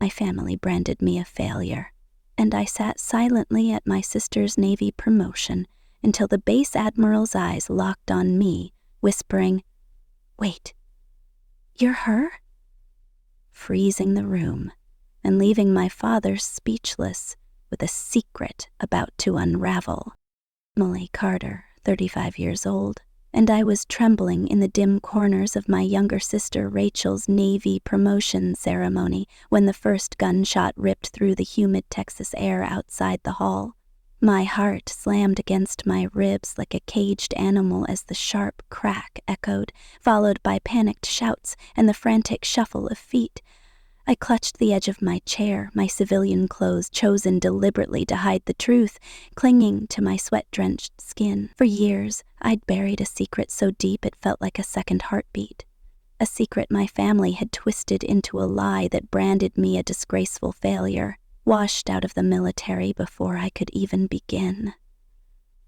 My family branded me a failure, and I sat silently at my sister's Navy promotion until the base admiral's eyes locked on me, whispering, "Wait, you're her?" Freezing the room and leaving my father speechless with a secret about to unravel. Emily Carter, 35 years old, and I was trembling in the dim corners of my younger sister Rachel's Navy promotion ceremony when the first gunshot ripped through the humid Texas air outside the hall. My heart slammed against my ribs like a caged animal as the sharp crack echoed, followed by panicked shouts and the frantic shuffle of feet. I clutched the edge of my chair, my civilian clothes chosen deliberately to hide the truth, clinging to my sweat-drenched skin. For years, I'd buried a secret so deep it felt like a second heartbeat. A secret my family had twisted into a lie that branded me a disgraceful failure, washed out of the military before I could even begin.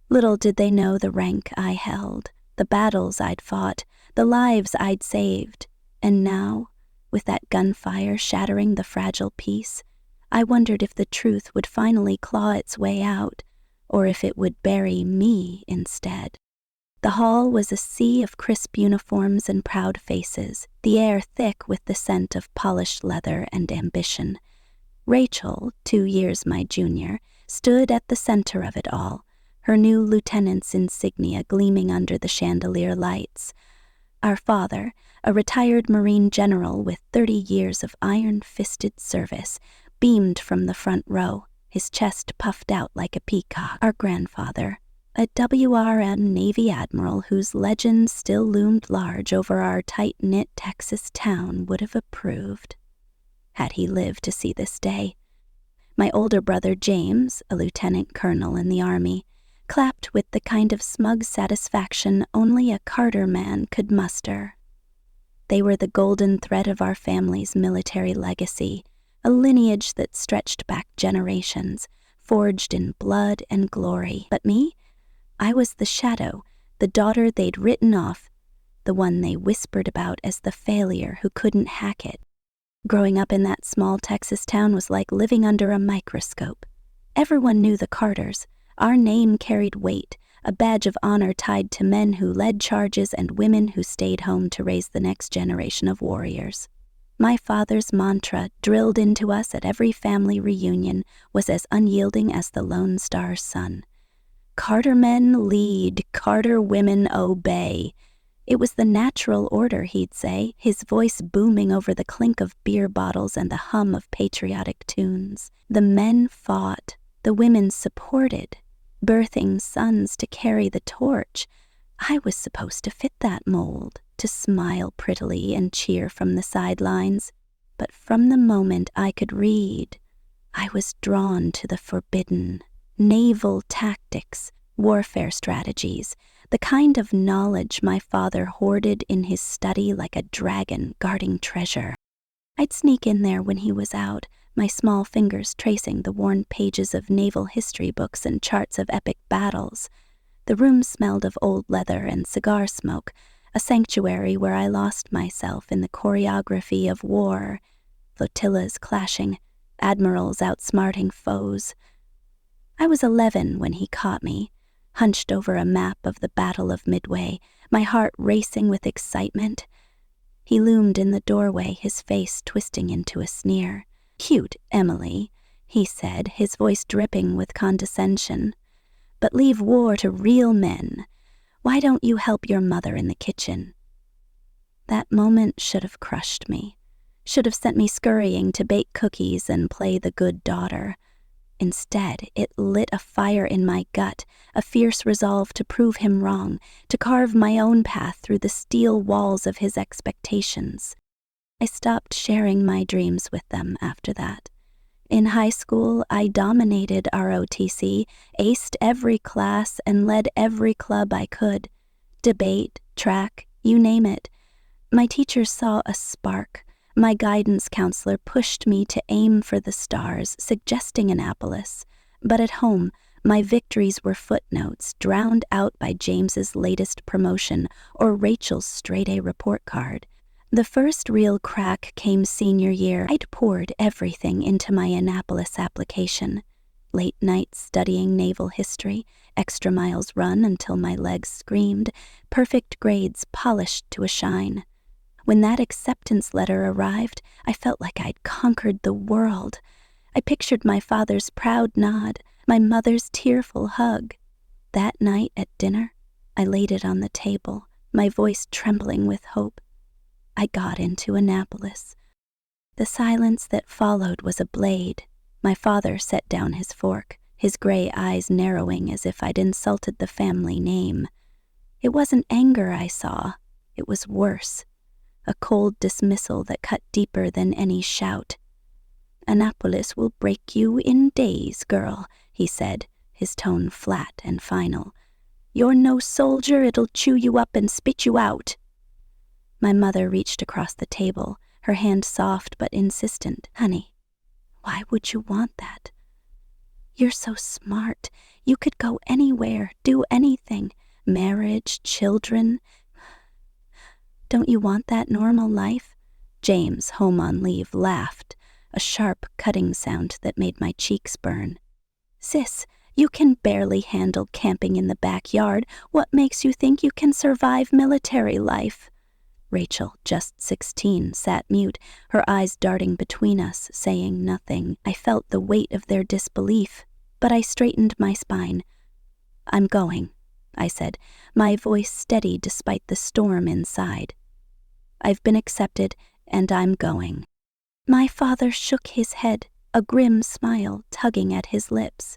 Little did they know the rank I held, the battles I'd fought, the lives I'd saved, and now, with that gunfire shattering the fragile peace, I wondered if the truth would finally claw its way out, or if it would bury me instead. The hall was a sea of crisp uniforms and proud faces, the air thick with the scent of polished leather and ambition. Rachel, 2 years my junior, stood at the center of it all, her new lieutenant's insignia gleaming under the chandelier lights. Our father, a retired Marine general with 30 years of iron-fisted service, beamed from the front row, his chest puffed out like a peacock. Our grandfather, a WRM Navy admiral whose legend still loomed large over our tight-knit Texas town, would have approved, had he lived to see this day. My older brother James, a lieutenant colonel in the Army, clapped with the kind of smug satisfaction only a Carter man could muster. They were the golden thread of our family's military legacy, a lineage that stretched back generations, forged in blood and glory. But me? I was the shadow, the daughter they'd written off, the one they whispered about as the failure who couldn't hack it. Growing up in that small Texas town was like living under a microscope. Everyone knew the Carters. Our name carried weight, a badge of honor tied to men who led charges and women who stayed home to raise the next generation of warriors. My father's mantra, drilled into us at every family reunion, was as unyielding as the Lone Star's sun. Carter men lead, Carter women obey. It was the natural order, he'd say, his voice booming over the clink of beer bottles and the hum of patriotic tunes. The men fought, the women supported, birthing sons to carry the torch. I was supposed to fit that mold, to smile prettily and cheer from the sidelines. But from the moment I could read, I was drawn to the forbidden. Naval tactics, warfare strategies, the kind of knowledge my father hoarded in his study like a dragon guarding treasure. I'd sneak in there when he was out, my small fingers tracing the worn pages of naval history books and charts of epic battles. The room smelled of old leather and cigar smoke, a sanctuary where I lost myself in the choreography of war, flotillas clashing, admirals outsmarting foes. I was 11 when he caught me, hunched over a map of the Battle of Midway, my heart racing with excitement. He loomed in the doorway, his face twisting into a sneer. "Cute, Emily," he said, his voice dripping with condescension. "But leave war to real men. Why don't you help your mother in the kitchen?" That moment should have crushed me, should have sent me scurrying to bake cookies and play the good daughter. Instead, it lit a fire in my gut, a fierce resolve to prove him wrong, to carve my own path through the steel walls of his expectations. I stopped sharing my dreams with them after that. In high school, I dominated ROTC, aced every class, and led every club I could. Debate, track, you name it. My teachers saw a spark. My guidance counselor pushed me to aim for the stars, suggesting Annapolis. But at home, my victories were footnotes, drowned out by James's latest promotion or Rachel's straight-A report card. The first real crack came senior year. I'd poured everything into my Annapolis application. Late nights studying naval history, extra miles run until my legs screamed, perfect grades polished to a shine. When that acceptance letter arrived, I felt like I'd conquered the world. I pictured my father's proud nod, my mother's tearful hug. That night at dinner, I laid it on the table, my voice trembling with hope. I got into Annapolis. The silence that followed was a blade. My father set down his fork, his gray eyes narrowing as if I'd insulted the family name. It wasn't anger I saw. It was worse. A cold dismissal that cut deeper than any shout. "Annapolis will break you in days, girl," he said, his tone flat and final. "You're no soldier, it'll chew you up and spit you out." My mother reached across the table, her hand soft but insistent. "Honey, why would you want that? You're so smart. You could go anywhere, do anything. Marriage, children. Don't you want that normal life?" James, home on leave, laughed, a sharp, cutting sound that made my cheeks burn. "Sis, you can barely handle camping in the backyard. What makes you think you can survive military life?" Rachel, just 16, sat mute, her eyes darting between us, saying nothing. I felt the weight of their disbelief, but I straightened my spine. "I'm going," I said, my voice steady despite the storm inside. "I've been accepted, and I'm going." My father shook his head, a grim smile tugging at his lips.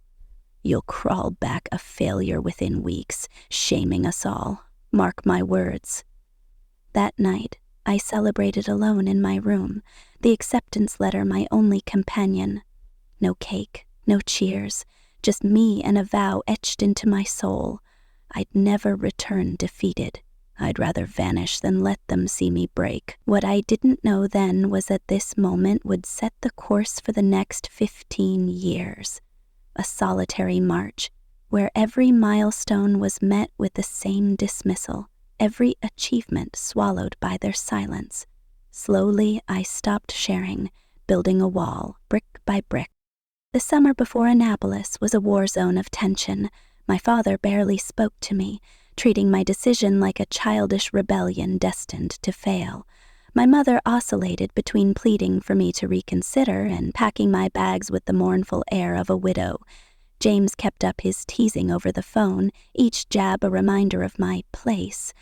"You'll crawl back a failure within weeks, shaming us all. Mark my words." That night, I celebrated alone in my room, the acceptance letter my only companion. No cake, no cheers, just me and a vow etched into my soul. I'd never return defeated. I'd rather vanish than let them see me break. What I didn't know then was that this moment would set the course for the next 15 years. A solitary march, where every milestone was met with the same dismissal, every achievement swallowed by their silence. Slowly, I stopped sharing, building a wall, brick by brick. The summer before Annapolis was a war zone of tension. My father barely spoke to me, treating my decision like a childish rebellion destined to fail. My mother oscillated between pleading for me to reconsider and packing my bags with the mournful air of a widow. James kept up his teasing over the phone, each jab a reminder of my place.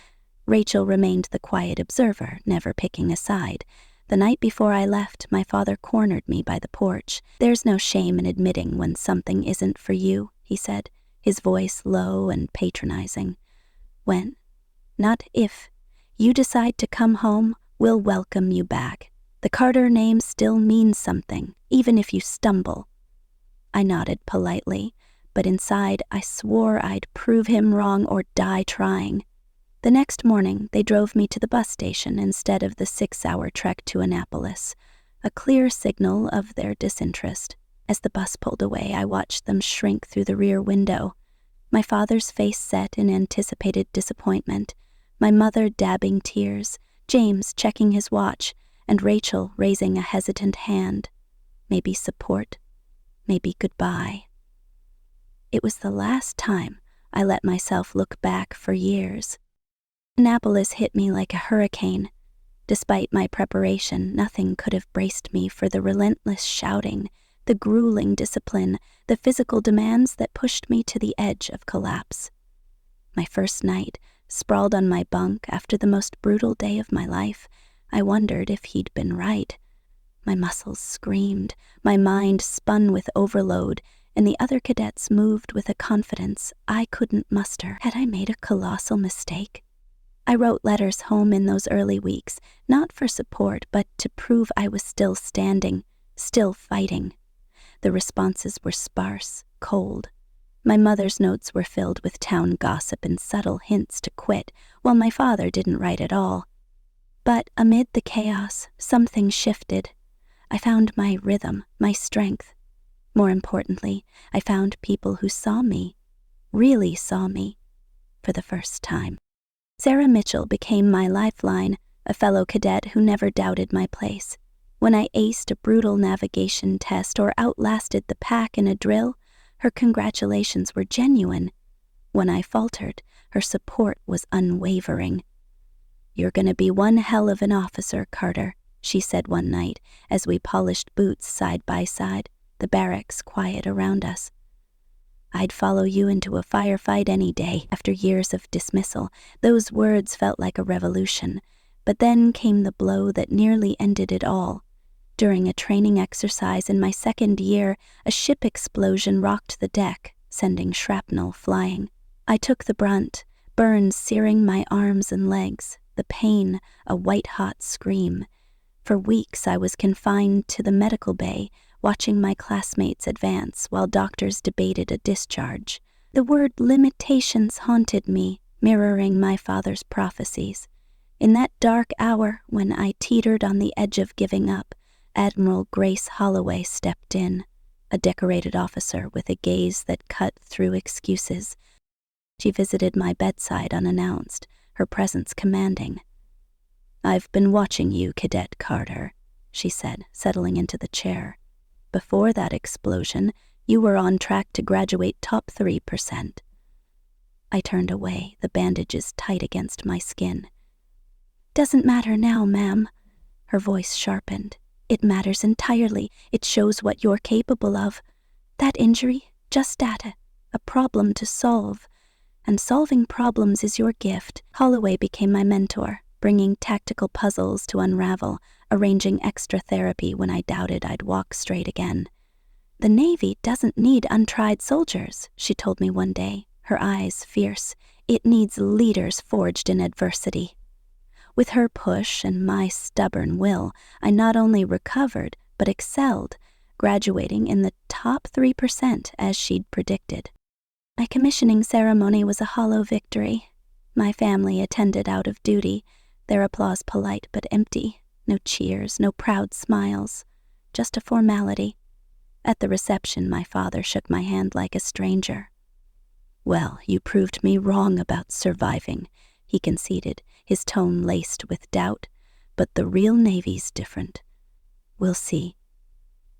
Rachel remained the quiet observer, never picking a side. The night before I left, my father cornered me by the porch. "There's no shame in admitting when something isn't for you," he said, his voice low and patronizing. "When, not if, you decide to come home, we'll welcome you back. The Carter name still means something, even if you stumble." I nodded politely, but inside I swore I'd prove him wrong or die trying. The next morning, they drove me to the bus station instead of the 6-hour trek to Annapolis, a clear signal of their disinterest. As the bus pulled away, I watched them shrink through the rear window. My father's face set in anticipated disappointment, my mother dabbing tears, James checking his watch, and Rachel raising a hesitant hand. Maybe support, maybe goodbye. It was the last time I let myself look back for years. Annapolis hit me like a hurricane. Despite my preparation, nothing could have braced me for the relentless shouting, the grueling discipline, the physical demands that pushed me to the edge of collapse. My first night, sprawled on my bunk after the most brutal day of my life, I wondered if he'd been right. My muscles screamed, my mind spun with overload, and the other cadets moved with a confidence I couldn't muster. Had I made a colossal mistake? I wrote letters home in those early weeks, not for support, but to prove I was still standing, still fighting. The responses were sparse, cold. My mother's notes were filled with town gossip and subtle hints to quit, while my father didn't write at all. But amid the chaos, something shifted. I found my rhythm, my strength. More importantly, I found people who saw me, really saw me, for the first time. Sarah Mitchell became my lifeline, a fellow cadet who never doubted my place. When I aced a brutal navigation test or outlasted the pack in a drill, her congratulations were genuine. When I faltered, her support was unwavering. "You're gonna be one hell of an officer, Carter," she said one night as we polished boots side by side, the barracks quiet around us. "I'd follow you into a firefight any day." After years of dismissal, those words felt like a revolution, but then came the blow that nearly ended it all. During a training exercise in my second year, a ship explosion rocked the deck, sending shrapnel flying. I took the brunt, burns searing my arms and legs, the pain a white-hot scream. For weeks I was confined to the medical bay, watching my classmates advance while doctors debated a discharge. The word limitations haunted me, mirroring my father's prophecies. In that dark hour, when I teetered on the edge of giving up, Admiral Grace Holloway stepped in, a decorated officer with a gaze that cut through excuses. She visited my bedside unannounced, her presence commanding. "I've been watching you, Cadet Carter," she said, settling into the chair. "Before that explosion, you were on track to graduate top 3%. I turned away, the bandages tight against my skin. "Doesn't matter now, ma'am." Her voice sharpened. "It matters entirely. It shows what you're capable of. That injury, just data, a problem to solve. And solving problems is your gift." Holloway became my mentor, bringing tactical puzzles to unravel, arranging extra therapy when I doubted I'd walk straight again. "The Navy doesn't need untried soldiers," she told me one day, her eyes fierce. "It needs leaders forged in adversity." With her push and my stubborn will, I not only recovered, but excelled, graduating in the top 3% as she'd predicted. My commissioning ceremony was a hollow victory. My family attended out of duty, their applause polite but empty. No cheers, no proud smiles, just a formality. At the reception, my father shook my hand like a stranger. "Well, you proved me wrong about surviving," he conceded, his tone laced with doubt. "But the real Navy's different. We'll see."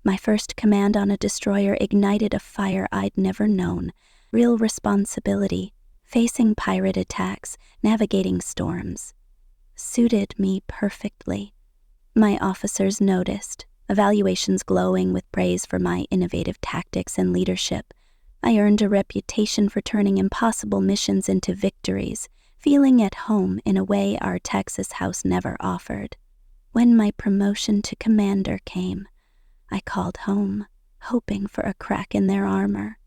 My first command on a destroyer ignited a fire I'd never known. Real responsibility, facing pirate attacks, navigating storms. Suited me perfectly. My officers noticed, evaluations glowing with praise for my innovative tactics and leadership. I earned a reputation for turning impossible missions into victories, feeling at home in a way our Texas house never offered. When my promotion to commander came, I called home, hoping for a crack in their armor.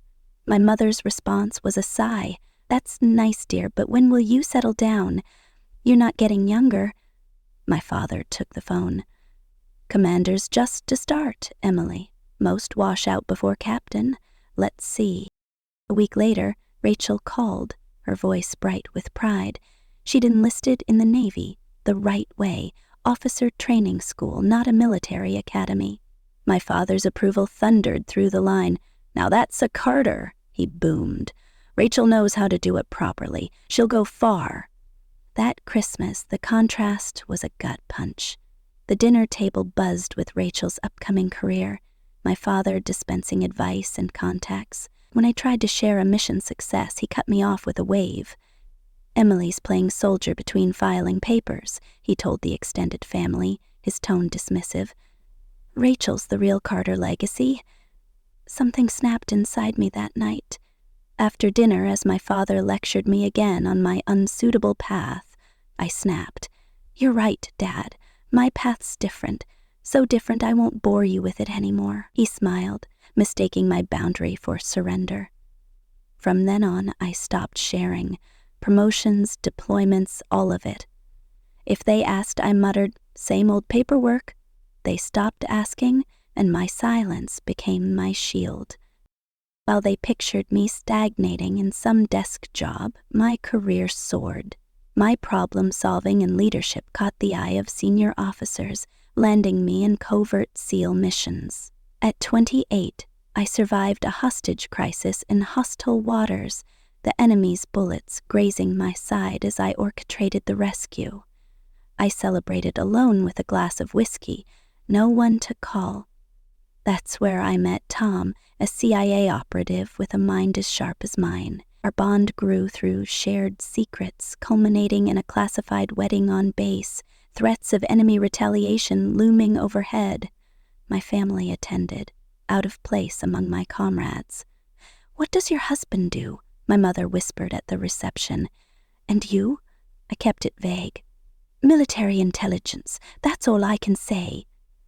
My mother's response was a sigh. "That's nice, dear, but when will you settle down? You're not getting younger." My father took the phone. "Commander's just to start, Emily. Most wash out before captain. Let's see." A week later, Rachel called, her voice bright with pride. She'd enlisted in the Navy, the right way, officer training school, not a military academy. My father's approval thundered through the line. "Now that's a Carter," he boomed. "Rachel knows how to do it properly. She'll go far." That Christmas, the contrast was a gut punch. The dinner table buzzed with Rachel's upcoming career, my father dispensing advice and contacts. When I tried to share a mission success, he cut me off with a wave. "Emily's playing soldier between filing papers," he told the extended family, his tone dismissive. "Rachel's the real Carter legacy." Something snapped inside me that night. After dinner, as my father lectured me again on my unsuitable path, I snapped. "You're right, Dad. My path's different. So different I won't bore you with it anymore." He smiled, mistaking my boundary for surrender. From then on, I stopped sharing. Promotions, deployments, all of it. If they asked, I muttered, "Same old paperwork." They stopped asking, and my silence became my shield. While they pictured me stagnating in some desk job, my career soared. My problem-solving and leadership caught the eye of senior officers, landing me in covert SEAL missions. At 28, I survived a hostage crisis in hostile waters, the enemy's bullets grazing my side as I orchestrated the rescue. I celebrated alone with a glass of whiskey, no one to call. That's where I met Tom, a CIA operative with a mind as sharp as mine. Our bond grew through shared secrets, culminating in a classified wedding on base, threats of enemy retaliation looming overhead. My family attended, out of place among my comrades. "What does your husband do?" my mother whispered at the reception. "And you?" I kept it vague. "Military intelligence, that's all I can say."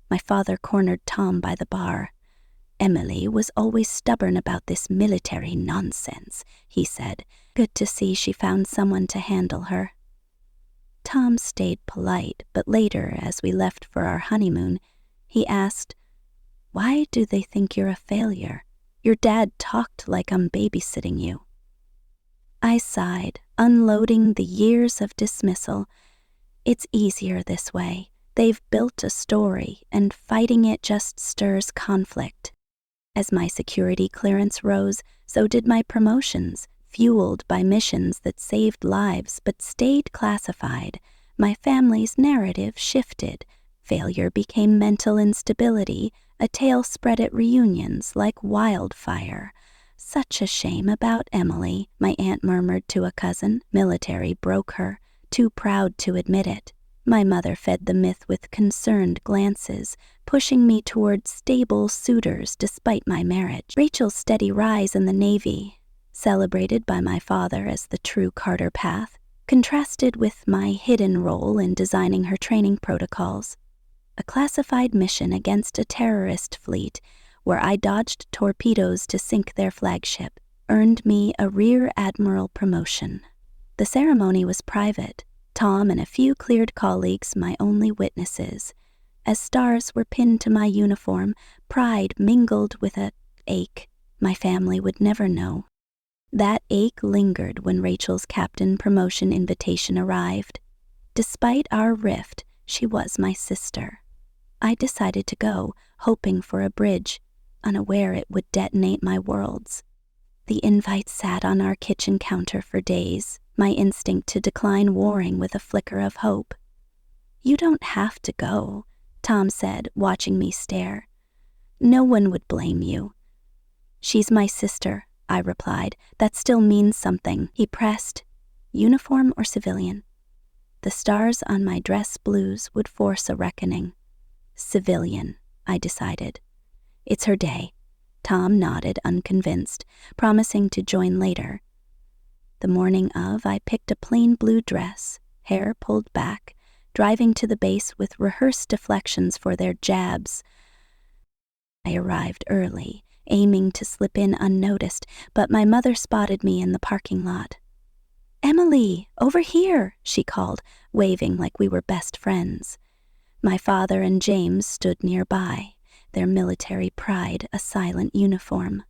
My father cornered Tom by the bar. "Emily was always stubborn about this military nonsense," he said. "Good to see she found someone to handle her." Tom stayed polite, but later, as we left for our honeymoon, he asked, "Why do they think you're a failure? Your dad talked like I'm babysitting you." I sighed, unloading the years of dismissal. It's easier this way. They've built a story, and fighting it just stirs conflict. As my security clearance rose, so did my promotions, fueled by missions that saved lives but stayed classified. My family's narrative shifted. Failure became mental instability, a tale spread at reunions like wildfire. "Such a shame about Emily," my aunt murmured to a cousin. "Military broke her, too proud to admit it." My mother fed the myth with concerned glances, pushing me toward stable suitors despite my marriage. Rachel's steady rise in the Navy, celebrated by my father as the true Carter path, contrasted with my hidden role in designing her training protocols. A classified mission against a terrorist fleet, where I dodged torpedoes to sink their flagship, earned me a rear admiral promotion. The ceremony was private, Tom and a few cleared colleagues my only witnesses. As stars were pinned to my uniform, pride mingled with an ache my family would never know. That ache lingered when Rachel's captain promotion invitation arrived. Despite our rift, she was my sister. I decided to go, hoping for a bridge, unaware it would detonate my worlds. The invite sat on our kitchen counter for days, my instinct to decline warring with a flicker of hope. "You don't have to go," Tom said, watching me stare. "No one would blame you." "She's my sister," I replied. "That still means something." He pressed, "Uniform or civilian?" The stars on my dress blues would force a reckoning. "Civilian," I decided. "It's her day." Tom nodded, unconvinced, promising to join later. The morning of, I picked a plain blue dress, hair pulled back, driving to the base with rehearsed deflections for their jabs. I arrived early, aiming to slip in unnoticed, but my mother spotted me in the parking lot. "Emily, over here," she called, waving like we were best friends. My father and James stood nearby, their military pride a silent uniform.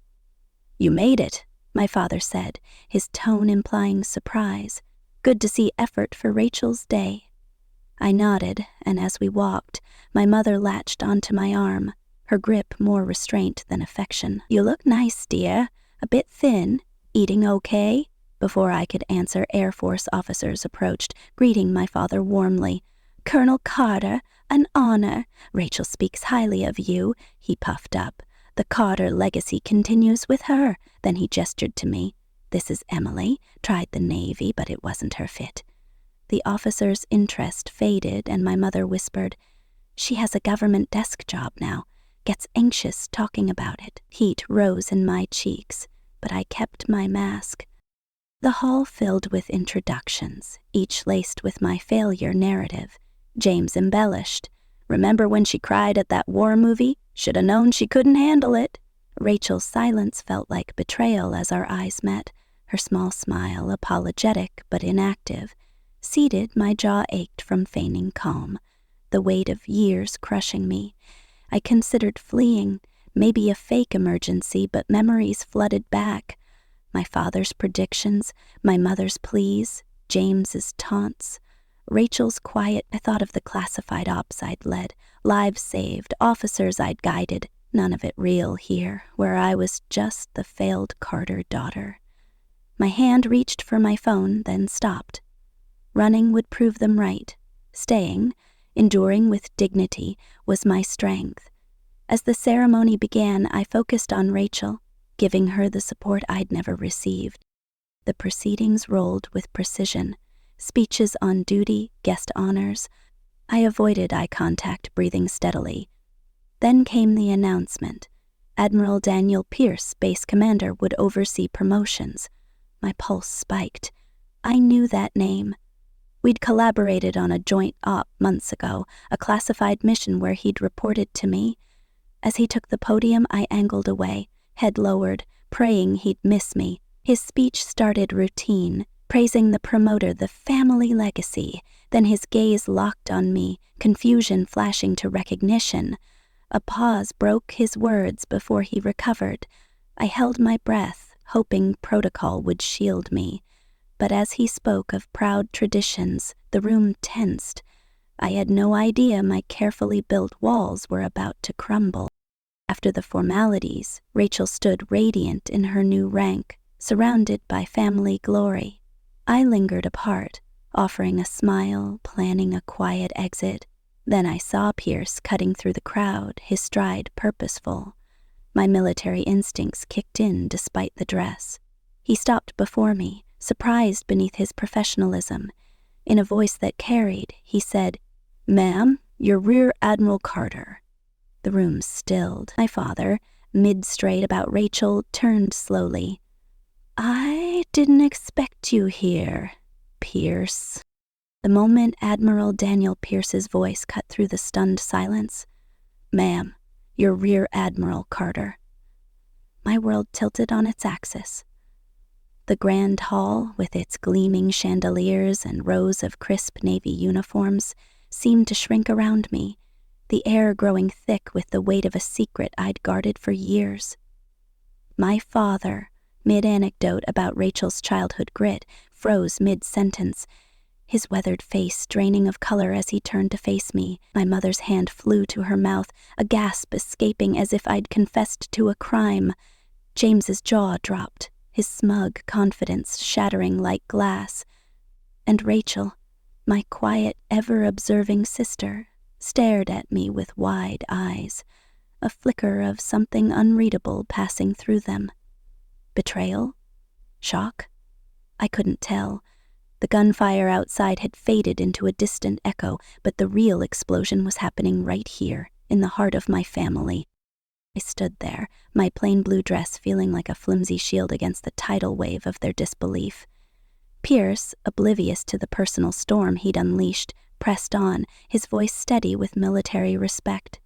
"You made it," my father said, his tone implying surprise. "Good to see effort for Rachel's day." I nodded, and as we walked, my mother latched onto my arm, her grip more restraint than affection. "You look nice, dear. A bit thin. Eating okay?" Before I could answer, Air Force officers approached, greeting my father warmly. "Colonel Carter, an honor. Rachel speaks highly of you," he puffed up. "The Carter legacy continues with her." Then he gestured to me. "This is Emily. Tried the Navy, but it wasn't her fit." The officer's interest faded, and my mother whispered, "She has a government desk job now. Gets anxious talking about it." Heat rose in my cheeks, but I kept my mask. The hall filled with introductions, each laced with my failure narrative. James embellished. "Remember when she cried at that war movie? Shoulda known she couldn't handle it." Rachel's silence felt like betrayal as our eyes met, her small smile apologetic but inactive. Seated, my jaw ached from feigning calm, the weight of years crushing me. I considered fleeing, maybe a fake emergency, but memories flooded back. My father's predictions, my mother's pleas, James's taunts. Rachel's quiet. I thought of the classified ops I'd led, lives saved, officers I'd guided, none of it real here, where I was just the failed Carter daughter. My hand reached for my phone, then stopped. Running would prove them right. Staying, enduring with dignity, was my strength. As the ceremony began, I focused on Rachel, giving her the support I'd never received. The proceedings rolled with precision. Speeches on duty, guest honors. I avoided eye contact, breathing steadily. Then came the announcement. Admiral Daniel Pierce, base commander, would oversee promotions. My pulse spiked. I knew that name. We'd collaborated on a joint op months ago, a classified mission where he'd reported to me. As he took the podium, I angled away, head lowered, praying he'd miss me. His speech started routine, praising the promoter, the family legacy. Then his gaze locked on me, confusion flashing to recognition. A pause broke his words before he recovered. I held my breath, hoping protocol would shield me. But as he spoke of proud traditions, the room tensed. I had no idea my carefully built walls were about to crumble. After the formalities, Rachel stood radiant in her new rank, surrounded by family glory. I lingered apart, offering a smile, planning a quiet exit. Then I saw Pierce cutting through the crowd, his stride purposeful. My military instincts kicked in despite the dress. He stopped before me, surprised beneath his professionalism. In a voice that carried, he said, "Ma'am, you're Rear Admiral Carter." The room stilled. My father, mid-straight about Rachel, turned slowly. "I didn't expect you here, Pierce." The moment Admiral Daniel Pierce's voice cut through the stunned silence, "Ma'am, you're Rear Admiral Carter." My world tilted on its axis. The grand hall, with its gleaming chandeliers and rows of crisp navy uniforms, seemed to shrink around me, the air growing thick with the weight of a secret I'd guarded for years. My father, mid-anecdote about Rachel's childhood grit, froze mid-sentence, his weathered face draining of color as he turned to face me. My mother's hand flew to her mouth, a gasp escaping as if I'd confessed to a crime. James's jaw dropped, his smug confidence shattering like glass. And Rachel, my quiet, ever-observing sister, stared at me with wide eyes, a flicker of something unreadable passing through them. Betrayal? Shock? I couldn't tell. The gunfire outside had faded into a distant echo, but the real explosion was happening right here, in the heart of my family. I stood there, my plain blue dress feeling like a flimsy shield against the tidal wave of their disbelief. Pierce, oblivious to the personal storm he'd unleashed, pressed on, his voice steady with military respect.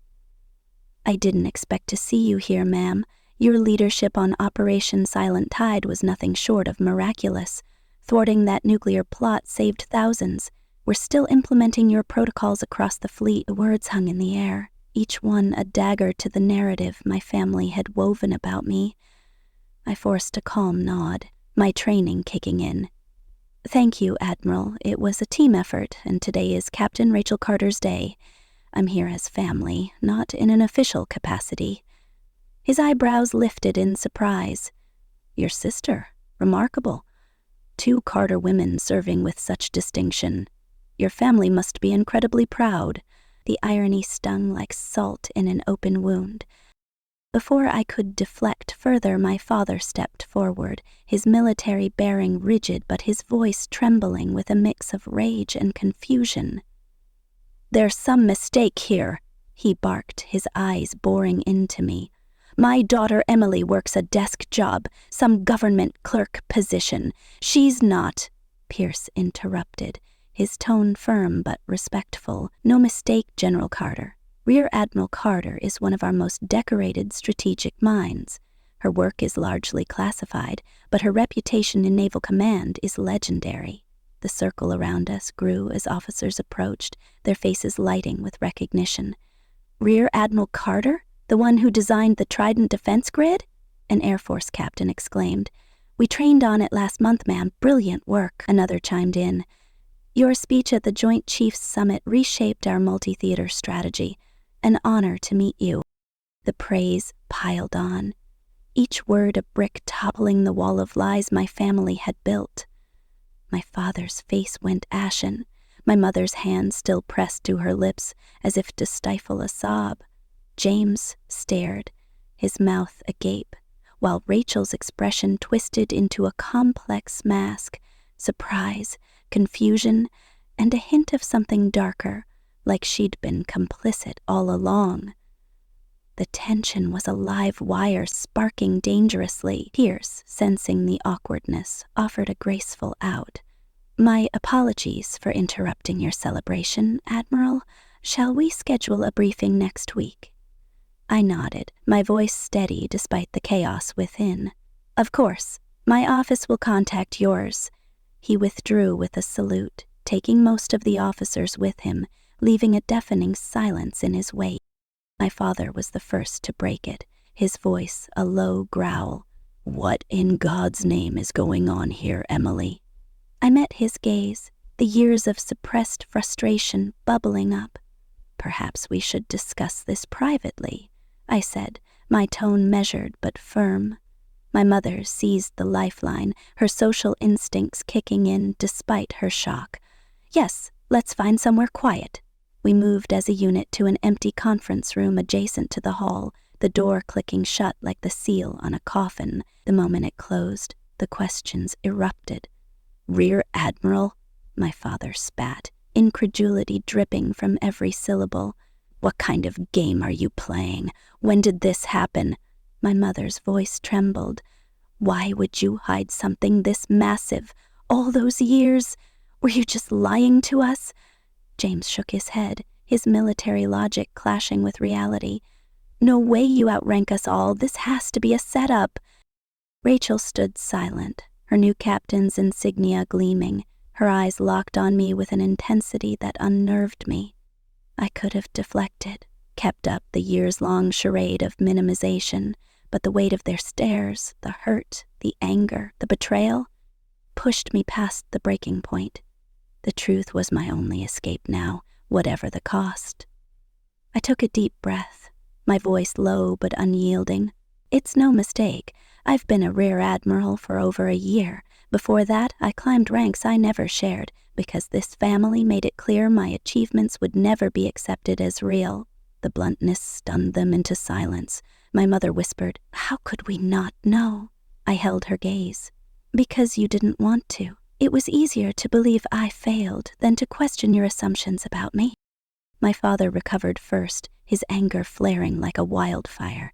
"I didn't expect to see you here, ma'am. Your leadership on Operation Silent Tide was nothing short of miraculous. Thwarting that nuclear plot saved thousands. We're still implementing your protocols across the fleet." The words hung in the air, each one a dagger to the narrative my family had woven about me. I forced a calm nod, my training kicking in. "Thank you, Admiral. It was a team effort, and today is Captain Rachel Carter's day. I'm here as family, not in an official capacity." His eyebrows lifted in surprise. "Your sister? Remarkable. 2 Carter women serving with such distinction. Your family must be incredibly proud." The irony stung like salt in an open wound. Before I could deflect further, my father stepped forward, his military bearing rigid but his voice trembling with a mix of rage and confusion. "There's some mistake here," he barked, his eyes boring into me. "My daughter Emily works a desk job, some government clerk position. She's not—" Pierce interrupted, his tone firm but respectful. "No mistake, General Carter. Rear Admiral Carter is one of our most decorated strategic minds. Her work is largely classified, but her reputation in naval command is legendary." The circle around us grew as officers approached, their faces lighting with recognition. "Rear Admiral Carter? The one who designed the Trident defense grid?" an Air Force captain exclaimed. "We trained on it last month, ma'am. Brilliant work," another chimed in. "Your speech at the Joint Chiefs Summit reshaped our multi-theater strategy. An honor to meet you." The praise piled on, each word a brick toppling the wall of lies my family had built. My father's face went ashen, my mother's hand still pressed to her lips as if to stifle a sob. James stared, his mouth agape, while Rachel's expression twisted into a complex mask, surprise, confusion, and a hint of something darker, like she'd been complicit all along. The tension was a live wire sparking dangerously. Pierce, sensing the awkwardness, offered a graceful out. "My apologies for interrupting your celebration, Admiral. Shall we schedule a briefing next week?" I nodded, my voice steady despite the chaos within. "Of course. My office will contact yours." He withdrew with a salute, taking most of the officers with him, leaving a deafening silence in his wake. My father was the first to break it, his voice a low growl. "What in God's name is going on here, Emily?" I met his gaze, the years of suppressed frustration bubbling up. "Perhaps we should discuss this privately," I said, my tone measured but firm. My mother seized the lifeline, her social instincts kicking in despite her shock. "Yes, let's find somewhere quiet." We moved as a unit to an empty conference room adjacent to the hall, the door clicking shut like the seal on a coffin. The moment it closed, the questions erupted. "Rear Admiral?" my father spat, incredulity dripping from every syllable. "What kind of game are you playing? When did this happen?" My mother's voice trembled. "Why would you hide something this massive? All those years? Were you just lying to us?" James shook his head, his military logic clashing with reality. "No way you outrank us all. This has to be a setup." Rachel stood silent, her new captain's insignia gleaming, her eyes locked on me with an intensity that unnerved me. I could have deflected, kept up the years-long charade of minimization, but the weight of their stares, the hurt, the anger, the betrayal, pushed me past the breaking point. The truth was my only escape now, whatever the cost. I took a deep breath, my voice low but unyielding. "It's no mistake. I've been a Rear Admiral for over a year. Before that, I climbed ranks I never shared, because this family made it clear my achievements would never be accepted as real." The bluntness stunned them into silence. My mother whispered, "How could we not know?" I held her gaze. "Because you didn't want to. It was easier to believe I failed than to question your assumptions about me." My father recovered first, his anger flaring like a wildfire.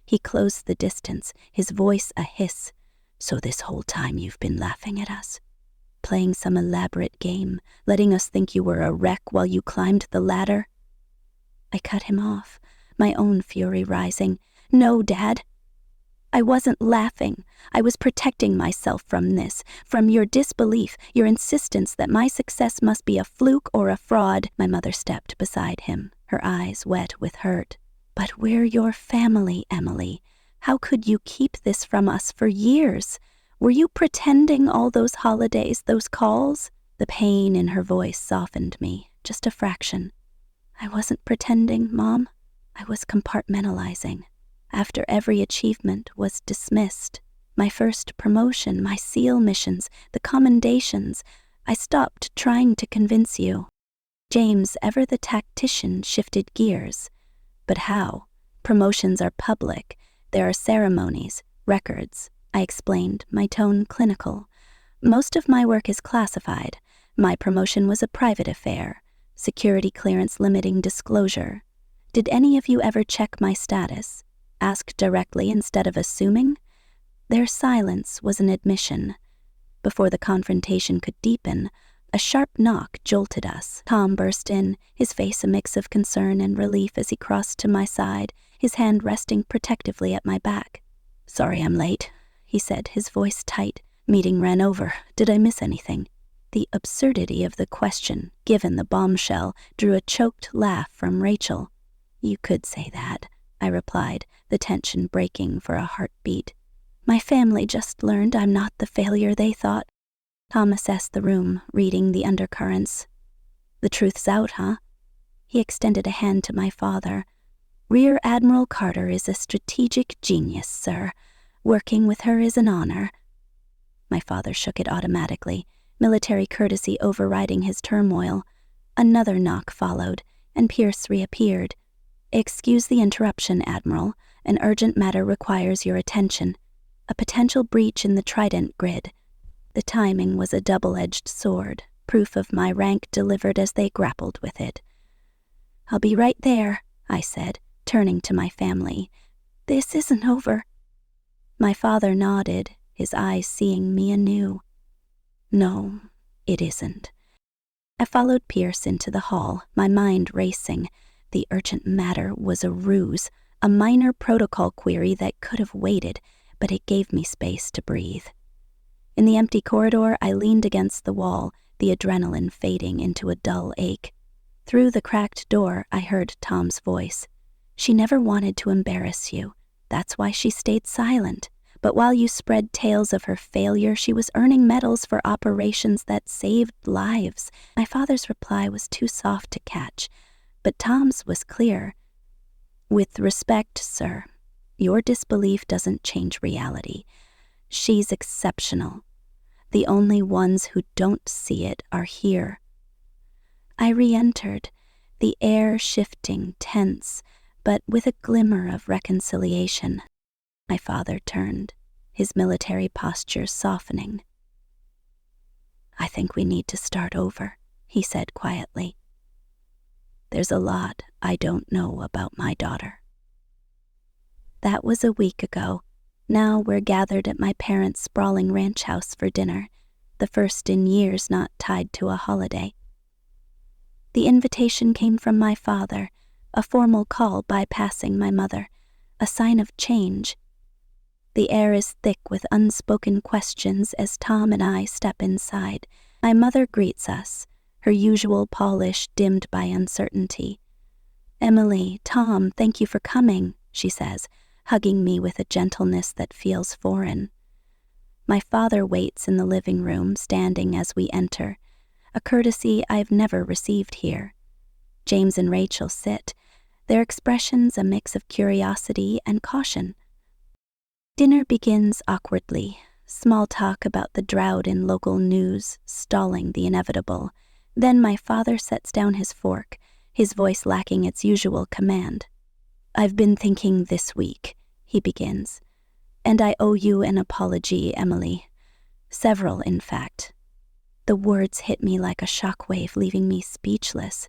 He closed the distance, his voice a hiss. "So this whole time you've been laughing at us? Playing some elaborate game, letting us think you were a wreck while you climbed the ladder?" I cut him off, my own fury rising. "No, Dad. I wasn't laughing. I was protecting myself from this, from your disbelief, your insistence that my success must be a fluke or a fraud." My mother stepped beside him, her eyes wet with hurt. "But we're your family, Emily. How could you keep this from us for years? Were you pretending all those holidays, those calls?" The pain in her voice softened me, just a fraction. "I wasn't pretending, Mom. I was compartmentalizing. After every achievement was dismissed, my first promotion, my SEAL missions, the commendations, I stopped trying to convince you." James, ever the tactician, shifted gears. "But how? Promotions are public. There are ceremonies, records," I explained, my tone clinical. "Most of my work is classified. My promotion was a private affair, security clearance limiting disclosure. Did any of you ever check my status? Ask directly instead of assuming?" Their silence was an admission. Before the confrontation could deepen, a sharp knock jolted us. Tom burst in, his face a mix of concern and relief as he crossed to my side, his hand resting protectively at my back. "Sorry I'm late," he said, his voice tight. "Meeting ran over. Did I miss anything?" The absurdity of the question, given the bombshell, drew a choked laugh from Rachel. "You could say that," I replied, the tension breaking for a heartbeat. "My family just learned I'm not the failure they thought." Tom assessed the room, reading the undercurrents. "The truth's out, huh?" He extended a hand to my father. "Rear Admiral Carter is a strategic genius, sir. Working with her is an honor." My father shook it automatically. military courtesy overriding his turmoil. Another knock followed, and Pierce reappeared. "Excuse the interruption, Admiral. An urgent matter requires your attention. A potential breach in the Trident grid." The timing was a double-edged sword, proof of my rank delivered as they grappled with it. "I'll be right there," I said, turning to my family. "This isn't over." My father nodded, his eyes seeing me anew. "No, it isn't." I followed Pierce into the hall, my mind racing. The urgent matter was a ruse, a minor protocol query that could have waited, but it gave me space to breathe. In the empty corridor, I leaned against the wall, the adrenaline fading into a dull ache. Through the cracked door, I heard Tom's voice. "She never wanted to embarrass you. That's why she stayed silent. But while you spread tales of her failure, she was earning medals for operations that saved lives." My father's reply was too soft to catch, but Tom's was clear. "With respect, sir, your disbelief doesn't change reality. She's exceptional. The only ones who don't see it are here." I re-entered, the air shifting, tense, but with a glimmer of reconciliation. My father turned, his military posture softening. "I think we need to start over," he said quietly. "There's a lot I don't know about my daughter." That was a week ago. Now we're gathered at my parents' sprawling ranch house for dinner, the first in years not tied to a holiday. The invitation came from my father, a formal call bypassing my mother, a sign of change. The air is thick with unspoken questions as Tom and I step inside. My mother greets us, her usual polish dimmed by uncertainty. "Emily, Tom, thank you for coming," she says, hugging me with a gentleness that feels foreign. My father waits in the living room, standing as we enter, a courtesy I've never received here. James and Rachel sit, their expressions a mix of curiosity and caution. Dinner begins awkwardly, small talk about the drought in local news, stalling the inevitable. Then my father sets down his fork, his voice lacking its usual command. "I've been thinking this week," he begins, "and I owe you an apology, Emily. Several, in fact." The words hit me like a shockwave, leaving me speechless.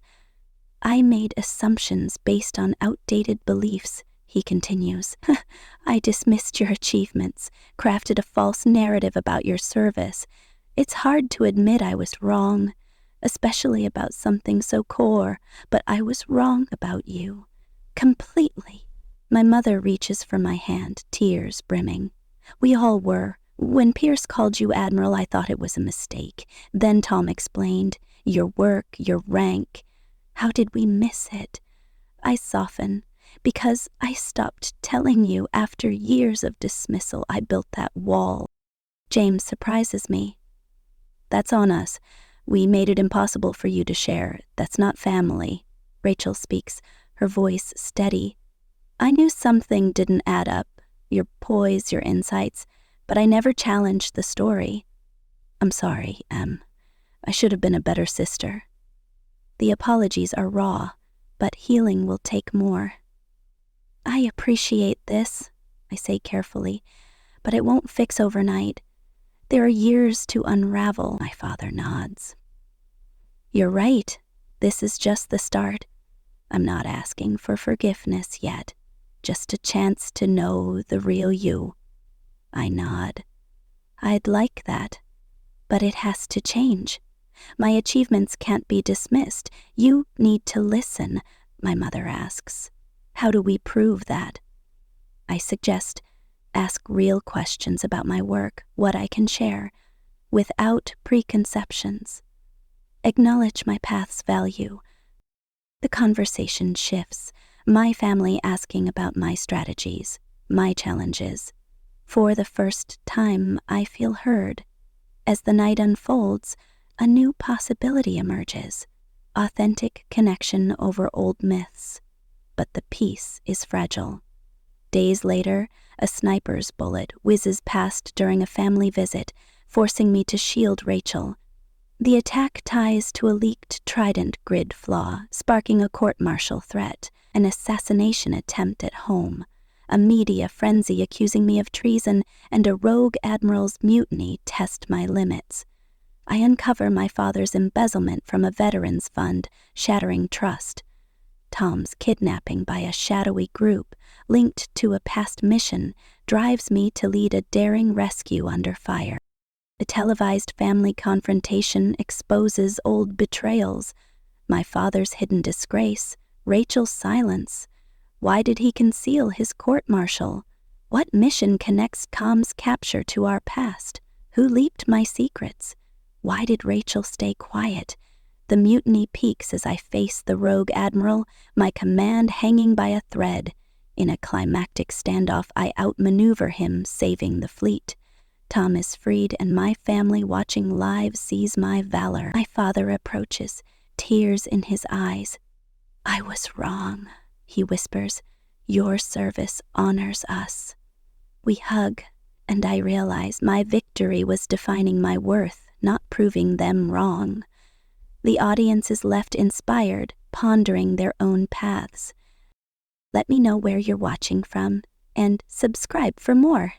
"I made assumptions based on outdated beliefs," he continues. "I dismissed your achievements, crafted a false narrative about your service. It's hard to admit I was wrong, especially about something so core, but I was wrong about you. Completely." My mother reaches for my hand, tears brimming. "We all were. When Pierce called you Admiral, I thought it was a mistake. Then Tom explained, your work, your rank. How did we miss it? I soften, because I stopped telling you after years of dismissal. I built that wall." James surprises me. "That's on us. We made it impossible for you to share. That's not family." Rachel speaks, her voice steady. "I knew something didn't add up, your poise, your insights, but I never challenged the story. I'm sorry, Em. I should have been a better sister." The apologies are raw, but healing will take more. "I appreciate this," I say carefully, "but it won't fix overnight. There are years to unravel." My father nods. "You're right. This is just the start. I'm not asking for forgiveness yet, just a chance to know the real you." I nod. "I'd like that, but it has to change. My achievements can't be dismissed. You need to listen," my mother asks. "How do we prove that?" I suggest ask real questions about my work, what I can share, without preconceptions. Acknowledge my path's value. The conversation shifts, my family asking about my strategies, my challenges. For the first time, I feel heard. As the night unfolds, a new possibility emerges, authentic connection over old myths. But the peace is fragile. Days later, a sniper's bullet whizzes past during a family visit, forcing me to shield Rachel. The attack ties to a leaked Trident grid flaw, sparking a court-martial threat, an assassination attempt at home, a media frenzy accusing me of treason, and a rogue admiral's mutiny test my limits. I uncover my father's embezzlement from a veterans fund, shattering trust. Tom's kidnapping by a shadowy group, linked to a past mission, drives me to lead a daring rescue under fire. A televised family confrontation exposes old betrayals. My father's hidden disgrace, Rachel's silence. Why did he conceal his court-martial? What mission connects Tom's capture to our past? Who leaked my secrets? Why did Rachel stay quiet? The mutiny peaks as I face the rogue admiral, my command hanging by a thread. In a climactic standoff, I outmaneuver him, saving the fleet. Tom is freed, and my family watching live sees my valor. My father approaches, tears in his eyes. "I was wrong," he whispers. "Your service honors us." We hug, and I realize my victory was defining my worth, not proving them wrong. The audience is left inspired, pondering their own paths. Let me know where you're watching from, and subscribe for more.